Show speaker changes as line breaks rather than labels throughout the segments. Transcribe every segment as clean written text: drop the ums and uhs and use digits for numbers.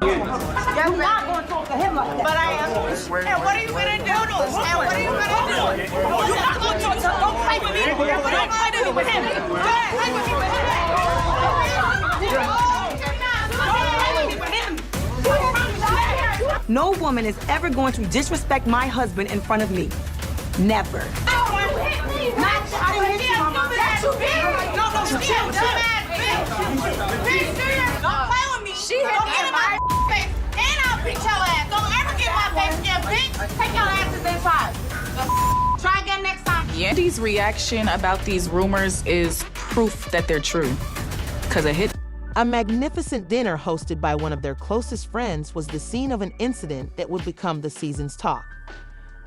You're not going to talk to him like that. But I am. And what are you going to do to us? And what are you going to do? You're not going to talk to him. Don't play with me. Don't play with him. Don't play with me with him. No woman is ever going to disrespect my husband in front of me. Never. I didn't hit you, Mama. No, still, dumbass bitch. Don't play with me. She hit me in my face, and I'll beat your ass. Don't ever get my face again, bitch. Take your asses inside. Try again next time.
Yandy's reaction about these rumors is proof that they're true. Because it hit.
A magnificent dinner hosted by one of their closest friends was the scene of an incident that would become the season's talk.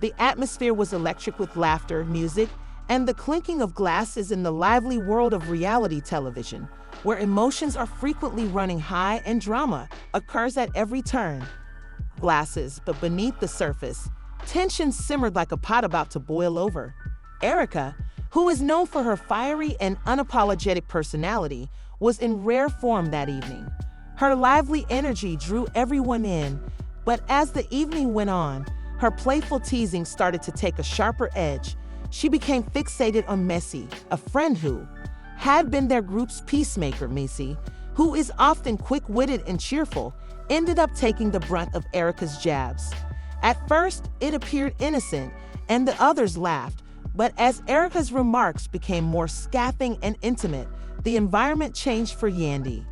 The atmosphere was electric with laughter, music, and the clinking of glasses in the lively world of reality television, where emotions are frequently running high and drama occurs at every turn. Glasses, but beneath the surface, tension simmered like a pot about to boil over. Erika, who is known for her fiery and unapologetic personality, was in rare form that evening. Her lively energy drew everyone in, but as the evening went on, her playful teasing started to take a sharper edge. She became fixated on Messi, a friend who had been their group's peacemaker. Messi, who is often quick-witted and cheerful, ended up taking the brunt of Erika's jabs. At first, it appeared innocent, and the others laughed, but as Erika's remarks became more scathing and intimate, the environment changed for Yandy.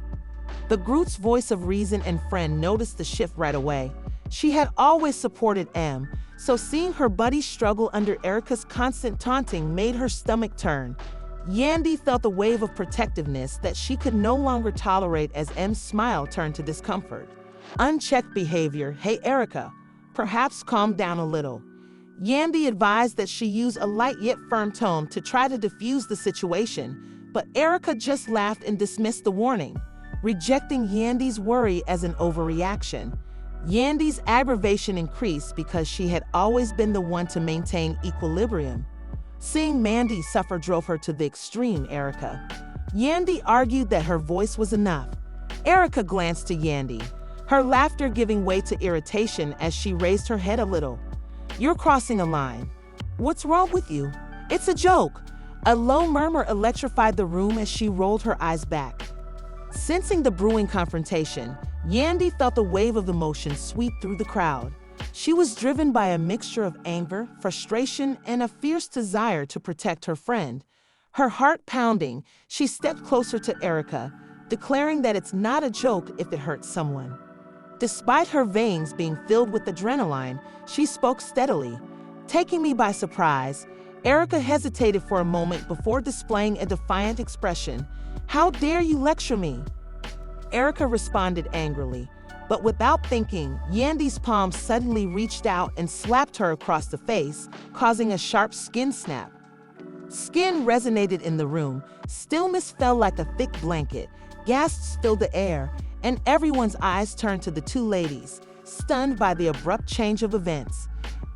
The group's voice of reason and friend noticed the shift right away. She had always supported M, so seeing her buddy struggle under Erika's constant taunting made her stomach turn. Yandy felt a wave of protectiveness that she could no longer tolerate as M's smile turned to discomfort. Unchecked behavior. Hey Erika, perhaps calm down a little. Yandy advised that she use a light yet firm tone to try to diffuse the situation, but Erika just laughed and dismissed the warning, rejecting Yandy's worry as an overreaction. Yandy's aggravation increased because she had always been the one to maintain equilibrium. Seeing Mandy suffer drove her to the extreme. Yandy argued that her voice was enough. Erika glanced to Yandy, her laughter giving way to irritation as she raised her head a little. You're crossing a line. What's wrong with you? It's a joke. A low murmur electrified the room as she rolled her eyes back. Sensing the brewing confrontation, Yandy felt a wave of emotion sweep through the crowd. She was driven by a mixture of anger, frustration, and a fierce desire to protect her friend. Her heart pounding, she stepped closer to Erika, declaring that it's not a joke if it hurts someone. Despite her veins being filled with adrenaline, she spoke steadily. Taking me by surprise, Erika hesitated for a moment before displaying a defiant expression. How dare you lecture me? Erika responded angrily, but without thinking, Yandy's palm suddenly reached out and slapped her across the face, causing a sharp skin snap. Skin resonated in the room, stillness fell like a thick blanket, gasps filled the air, and everyone's eyes turned to the two ladies, stunned by the abrupt change of events.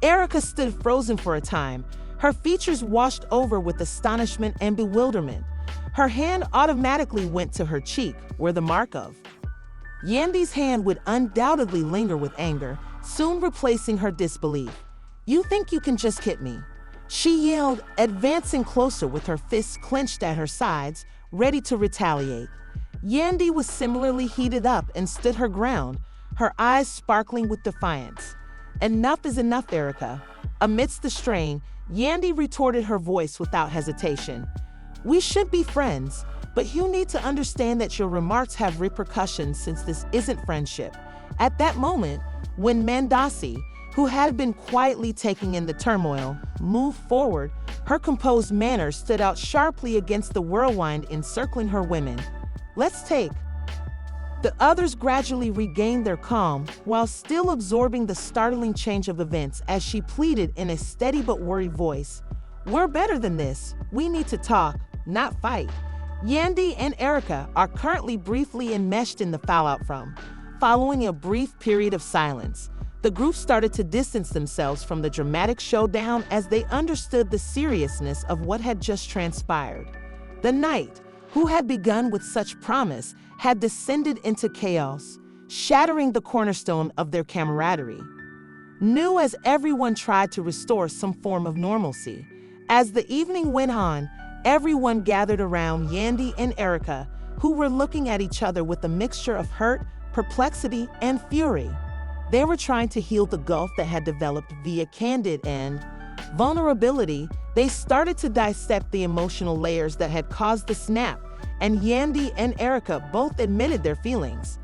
Erika stood frozen for a time, her features washed over with astonishment and bewilderment. Her hand automatically went to her cheek, where the mark of Yandy's hand would undoubtedly linger with anger, soon replacing her disbelief. You think you can just hit me? She yelled, advancing closer with her fists clenched at her sides, ready to retaliate. Yandy was similarly heated up and stood her ground, her eyes sparkling with defiance. Enough is enough, Erika. Amidst the strain, Yandy retorted, her voice without hesitation. We should be friends, but you need to understand that your remarks have repercussions since this isn't friendship. At that moment, when Mendeecees, who had been quietly taking in the turmoil, moved forward, her composed manner stood out sharply against the whirlwind encircling her women. Let's take. The others gradually regained their calm while still absorbing the startling change of events as she pleaded in a steady but worried voice. We're better than this. We need to talk, not fight. Yandy and Erika are currently briefly enmeshed in the fallout from. Following a brief period of silence, the group started to distance themselves from the dramatic showdown as they understood the seriousness of what had just transpired. The night, who had begun with such promise, had descended into chaos. shattering the cornerstone of their camaraderie. New as everyone tried to restore some form of normalcy. As the evening went on, everyone gathered around Yandy and Erika, who were looking at each other with a mixture of hurt, perplexity, and fury. They were trying to heal the gulf that had developed via candid and vulnerability. They started to dissect the emotional layers that had caused the snap, and Yandy and Erika both admitted their feelings.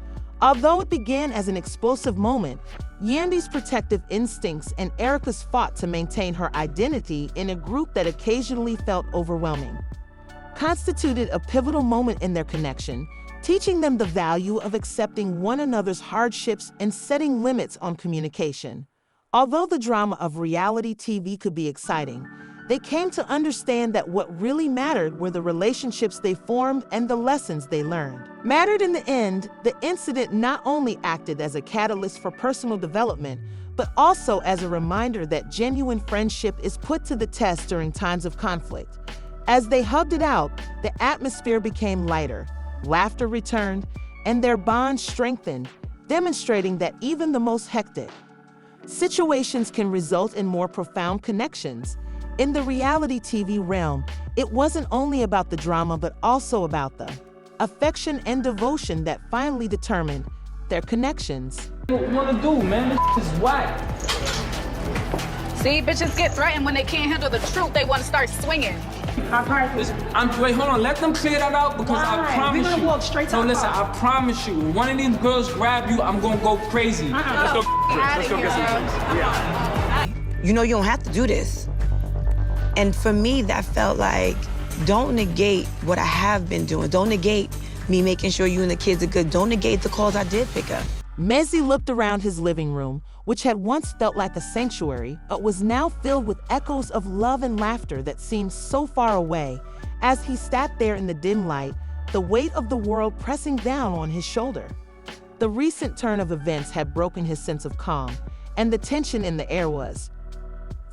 Although it began as an explosive moment, Yandy's protective instincts and Erika's fought to maintain her identity in a group that occasionally felt overwhelming, constituted a pivotal moment in their connection, teaching them the value of accepting one another's hardships and setting limits on communication. Although the drama of reality TV could be exciting, they came to understand that what really mattered were the relationships they formed and the lessons they learned. Mattered in the end, the incident not only acted as a catalyst for personal development, but also as a reminder that genuine friendship is put to the test during times of conflict. As they hugged it out, the atmosphere became lighter, laughter returned, and their bond strengthened, demonstrating that even the most hectic situations can result in more profound connections. In the reality TV realm, it wasn't only about the drama but also about the affection and devotion that finally determined their connections.
What you wanna do, man? This is whack.
See, bitches get threatened when they can't handle the truth. They want to start swinging.
Wait, hold on. Let them clear that out because I promise you.
Walk straight to
no,
the
listen.
car.
I promise you. When one of these girls grab you, I'm gonna go crazy.
Let's go get some
You know you don't have to do this. And for me, that felt like, don't negate what I have been doing. Don't negate me making sure you and the kids are good. Don't negate the calls I did pick up.
Mendeecees looked around his living room, which had once felt like a sanctuary, but was now filled with echoes of love and laughter that seemed so far away. As he sat there in the dim light, the weight of the world pressing down on his shoulder. The recent turn of events had broken his sense of calm, and the tension in the air was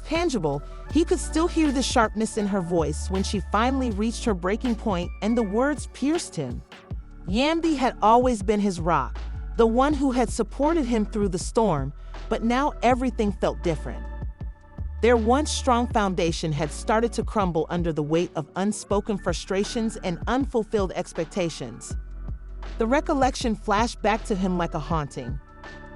tangible. He could still hear the sharpness in her voice when she finally reached her breaking point, and the words pierced him. Yandy had always been his rock, the one who had supported him through the storm, but now everything felt different. Their once strong foundation had started to crumble under the weight of unspoken frustrations and unfulfilled expectations. The recollection flashed back to him like a haunting.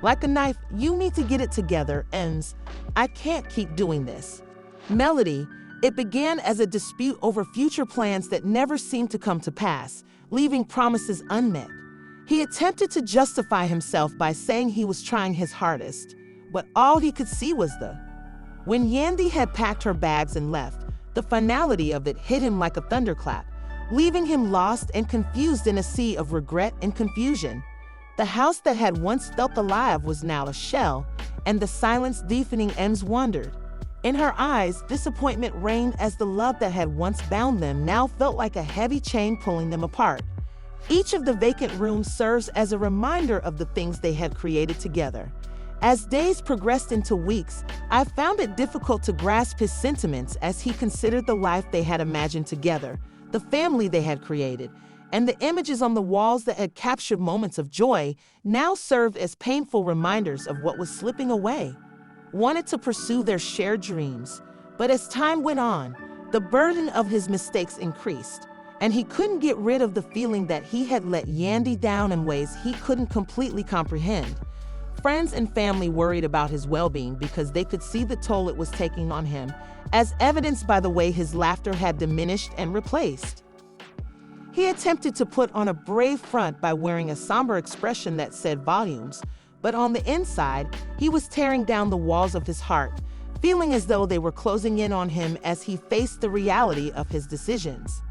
Like a knife, you need to get it together, ends. I can't keep doing this. Melody, it began as a dispute over future plans that never seemed to come to pass, leaving promises unmet. He attempted to justify himself by saying he was trying his hardest, but all he could see was When Yandy had packed her bags and left, the finality of it hit him like a thunderclap, leaving him lost and confused in a sea of regret and confusion. The house that had once felt alive was now a shell, and the silence deepening Ems wondered. In her eyes, disappointment reigned as the love that had once bound them now felt like a heavy chain pulling them apart. Each of the vacant rooms serves as a reminder of the things they had created together. As days progressed into weeks, I found it difficult to grasp his sentiments as he considered the life they had imagined together, the family they had created, and the images on the walls that had captured moments of joy now served as painful reminders of what was slipping away. Wanted to pursue their shared dreams, but as time went on, the burden of his mistakes increased, and he couldn't get rid of the feeling that he had let Yandy down in ways he couldn't completely comprehend. Friends and family worried about his well-being because they could see the toll it was taking on him, as evidenced by the way his laughter had diminished and replaced. He attempted to put on a brave front by wearing a somber expression that said volumes, but on the inside, he was tearing down the walls of his heart, feeling as though they were closing in on him as he faced the reality of his decisions.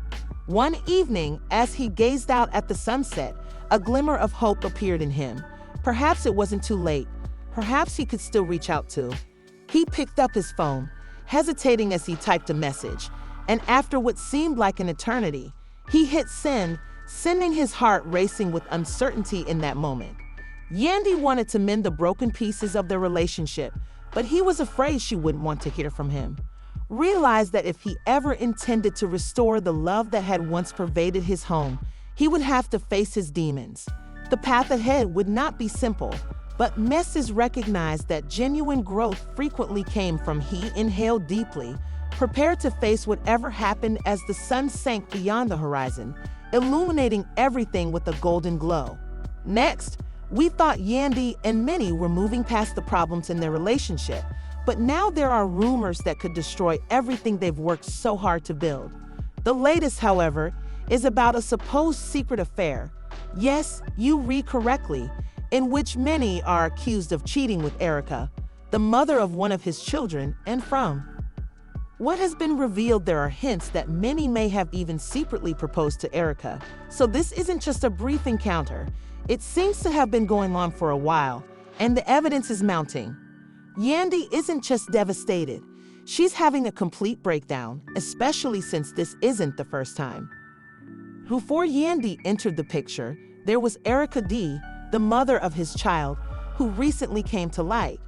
One evening, as he gazed out at the sunset, a glimmer of hope appeared in him. Perhaps it wasn't too late. Perhaps he could still reach out to. He picked up his phone, hesitating as he typed a message, and after what seemed like an eternity, he hit send, sending his heart racing with uncertainty in that moment. Yandy wanted to mend the broken pieces of their relationship, but he was afraid she wouldn't want to hear from him. Realized that if he ever intended to restore the love that had once pervaded his home, he would have to face his demons. The path ahead would not be simple, but Mendeecees recognized that genuine growth frequently came from he inhaled deeply, prepared to face whatever happened as the sun sank beyond the horizon, illuminating everything with a golden glow. Next, we thought Yandy and many were moving past the problems in their relationship, but now there are rumors that could destroy everything they've worked so hard to build. The latest, however, is about a supposed secret affair. Yes, you read correctly, in which many are accused of cheating with Erika, the mother of one of his children, and from what has been revealed, there are hints that many may have even secretly proposed to Erika. So this isn't just a brief encounter. It seems to have been going on for a while, and the evidence is mounting. Yandy isn't just devastated. She's having a complete breakdown, especially since this isn't the first time. Before Yandy entered the picture, there was Erika D., the mother of his child, who recently came to light.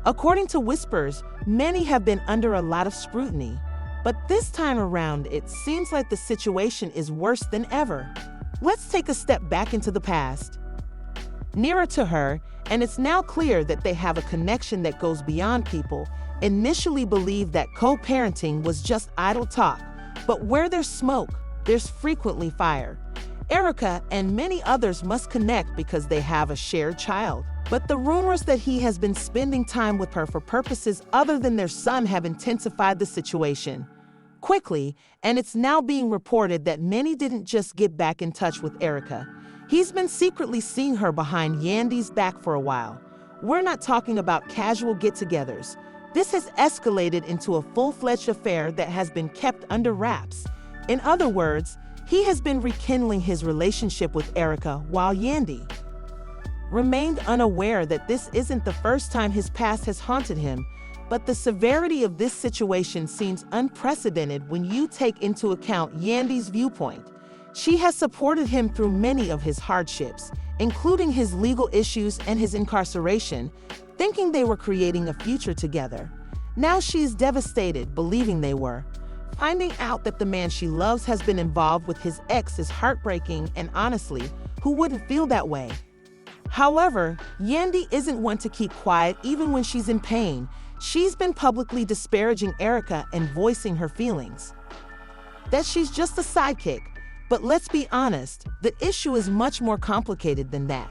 According to whispers, many have been under a lot of scrutiny. But this time around, it seems like the situation is worse than ever. Let's take a step back into the past. Nearer to her, and it's now clear that they have a connection that goes beyond people initially believed that co-parenting was just idle talk. But where there's smoke, there's frequently fire. Erika and many others must connect because they have a shared child. But the rumors that he has been spending time with her for purposes other than their son have intensified the situation quickly, and it's now being reported that many didn't just get back in touch with Erika. He's been secretly seeing her behind Yandy's back for a while. We're not talking about casual get-togethers. This has escalated into a full-fledged affair that has been kept under wraps. In other words, he has been rekindling his relationship with Erika while Yandy remained unaware that this isn't the first time his past has haunted him, but the severity of this situation seems unprecedented when you take into account Yandy's viewpoint. She has supported him through many of his hardships, including his legal issues and his incarceration, thinking they were creating a future together. Now she is devastated, believing they were. Finding out that the man she loves has been involved with his ex is heartbreaking, and honestly, who wouldn't feel that way? However, Yandy isn't one to keep quiet even when she's in pain. She's been publicly disparaging Erika and voicing her feelings that she's just a sidekick. But let's be honest, the issue is much more complicated than that.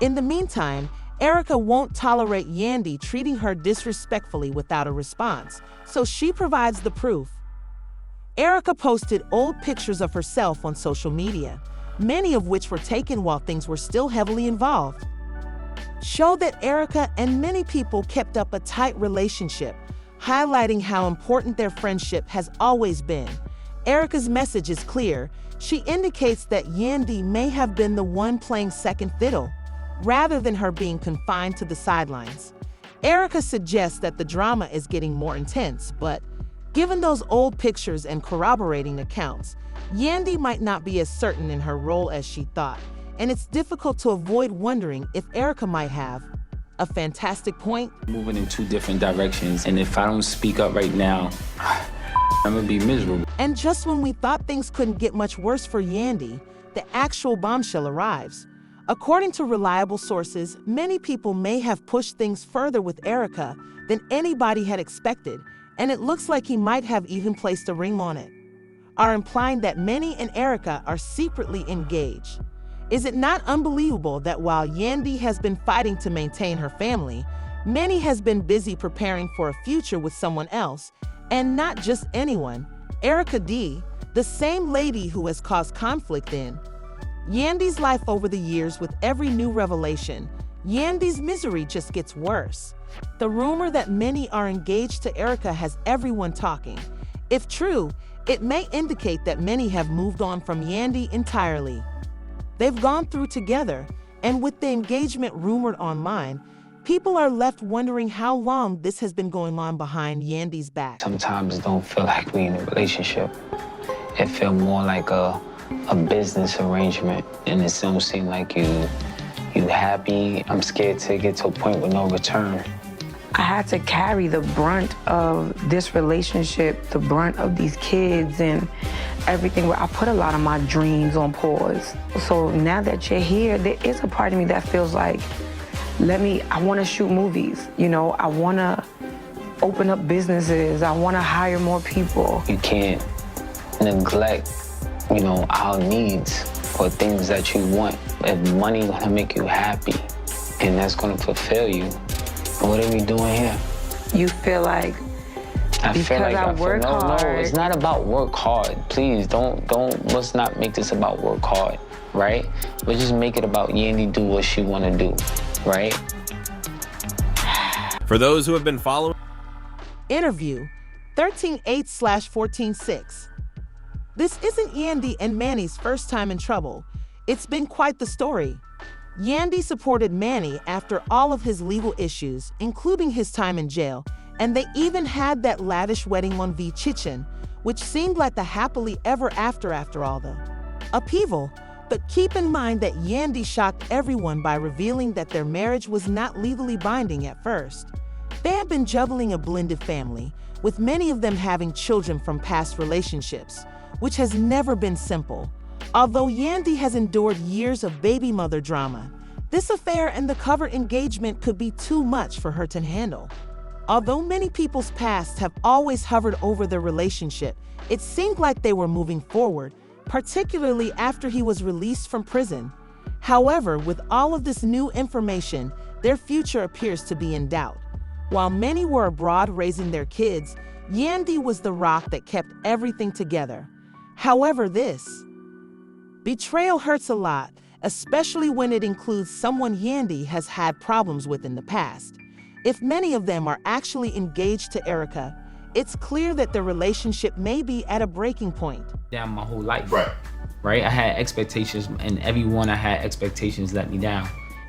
In the meantime, Erika won't tolerate Yandy treating her disrespectfully without a response, so she provides the proof. Erika posted old pictures of herself on social media, many of which were taken while things were still heavily involved. Show that Erika and many people kept up a tight relationship, highlighting how important their friendship has always been. Erika's message is clear. She indicates that Yandy may have been the one playing second fiddle, rather than her being confined to the sidelines. Erika suggests that the drama is getting more intense, but given those old pictures and corroborating accounts, Yandy might not be as certain in her role as she thought, and it's difficult to avoid wondering if Erika might have a fantastic point.
Moving in two different directions, and if I don't speak up right now, I'm gonna be miserable.
And just when we thought things couldn't get much worse for Yandy, the actual bombshell arrives. According to reliable sources, many people may have pushed things further with Erika than anybody had expected, and it looks like he might have even placed a ring on it, are implying that Manny and Erika are secretly engaged. Is it not unbelievable that while Yandy has been fighting to maintain her family, Manny has been busy preparing for a future with someone else, and not just anyone, Erika D., the same lady who has caused conflict in Yandy's life over the years. With every new revelation, Yandy's misery just gets worse. The rumor that many are engaged to Erika has everyone talking. If true, it may indicate that many have moved on from Yandy entirely. They've gone through together, and with the engagement rumored online, people are left wondering how long this has been going on behind Yandy's back.
Sometimes it don't feel like we in a relationship. It feel more like a business arrangement, and it don't seem like you happy. I'm scared to get to a point with no return.
I had to carry the brunt of this relationship, the brunt of these kids and everything. Where I put a lot of my dreams on pause. So now that you're here, there is a part of me that feels like, I want to shoot movies, you know, I want to open up businesses, I want to hire more people.
You can't neglect, you know, our needs or things that you want. If money gonna make you happy and that's gonna fulfill you, what are we doing here?
You feel like I work hard.
No, it's not about work hard. Please let's not make this about work hard, right? Let's just make it about Yandy do what she wanna do, right?
For those who have been following.
Interview 13/8/14/6. This isn't Yandy and Manny's first time in trouble. It's been quite the story. Yandy supported Manny after all of his legal issues, including his time in jail, and they even had that lavish wedding on V Chichen, which seemed like the happily ever after all the upheaval. But keep in mind that Yandy shocked everyone by revealing that their marriage was not legally binding at first. They have been juggling a blended family, with many of them having children from past relationships, which has never been simple. Although Yandy has endured years of baby mother drama, this affair and the covered engagement could be too much for her to handle. Although many people's pasts have always hovered over their relationship, it seemed like they were moving forward, particularly after he was released from prison. However, with all of this new information, their future appears to be in doubt. While many were abroad raising their kids, Yandy was the rock that kept everything together. However, this betrayal hurts a lot, especially when it includes someone Yandy has had problems with in the past. If many of them are actually engaged to Erika, it's clear that the relationship may be at a breaking point.
Down my whole life.
Right.
I had expectations, and everyone I had expectations let me down.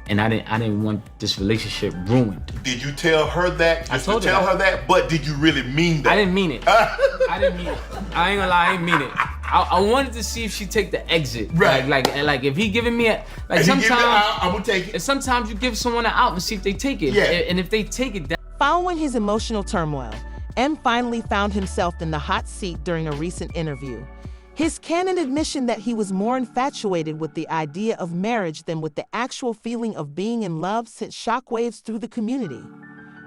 And I didn't want this relationship ruined.
Did you tell her that?
I told
her that, but did you really mean that?
I didn't mean it. I didn't mean it. I ain't gonna lie, I didn't mean it. I wanted to see if she take the exit.
Right.
Like if he giving me sometimes
I'm gonna take it.
And sometimes you give someone an out and see if they take it.
Yeah.
And if they take it,
Following his emotional turmoil, M finally found himself in the hot seat during a recent interview. His candid admission that he was more infatuated with the idea of marriage than with the actual feeling of being in love sent shockwaves through the community.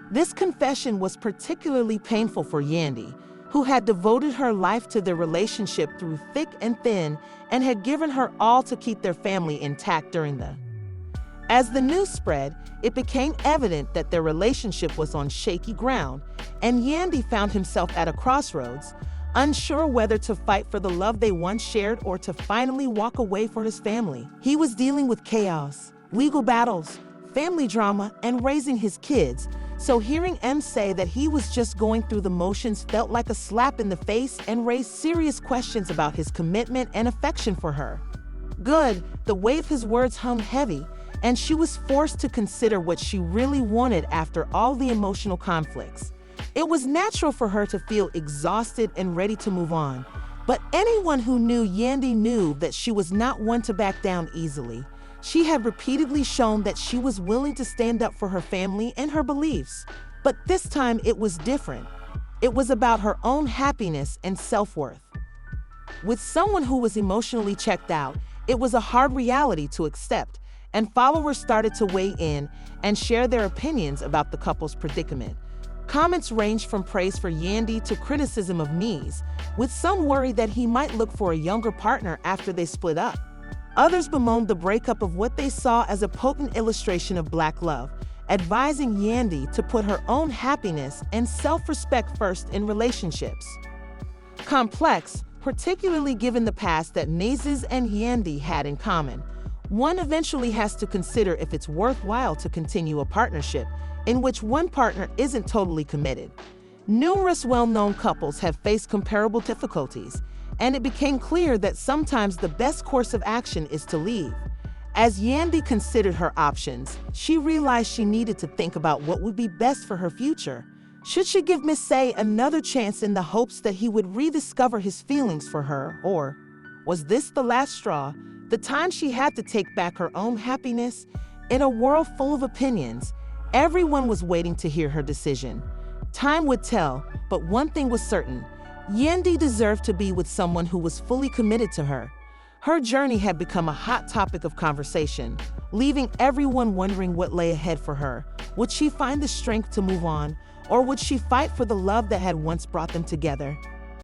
This confession was particularly painful for Yandy, who had devoted her life to their relationship through thick and thin and had given her all to keep their family intact during the. As the news spread, it became evident that their relationship was on shaky ground, and Yandy found himself at a crossroads, unsure whether to fight for the love they once shared or to finally walk away for his family. He was dealing with chaos, legal battles, family drama, and raising his kids, so hearing M say that he was just going through the motions felt like a slap in the face and raised serious questions about his commitment and affection for her. Good, the weight of his words hung heavy, and she was forced to consider what she really wanted after all the emotional conflicts. It was natural for her to feel exhausted and ready to move on, but anyone who knew Yandy knew that she was not one to back down easily. She had repeatedly shown that she was willing to stand up for her family and her beliefs, but this time it was different. It was about her own happiness and self-worth. With someone who was emotionally checked out, it was a hard reality to accept, and followers started to weigh in and share their opinions about the couple's predicament. Comments ranged from praise for Yandy to criticism of Mies, with some worry that he might look for a younger partner after they split up. Others bemoaned the breakup of what they saw as a potent illustration of Black love, advising Yandy to put her own happiness and self-respect first in relationships. Complex, particularly given the past that Mendeecees and Yandy had in common, one eventually has to consider if it's worthwhile to continue a partnership in which one partner isn't totally committed. Numerous well-known couples have faced comparable difficulties, and it became clear that sometimes the best course of action is to leave. As Yandy considered her options, she realized she needed to think about what would be best for her future. Should she give Mendeecees another chance in the hopes that he would rediscover his feelings for her, or was this the last straw, the time she had to take back her own happiness? In a world full of opinions, Everyone was waiting to hear her decision. Time would tell, but one thing was certain. Yandy deserved to be with someone who was fully committed to her. Her journey had become a hot topic of conversation, leaving everyone wondering what lay ahead for her. Would she find the strength to move on, or would she fight for the love that had once brought them together?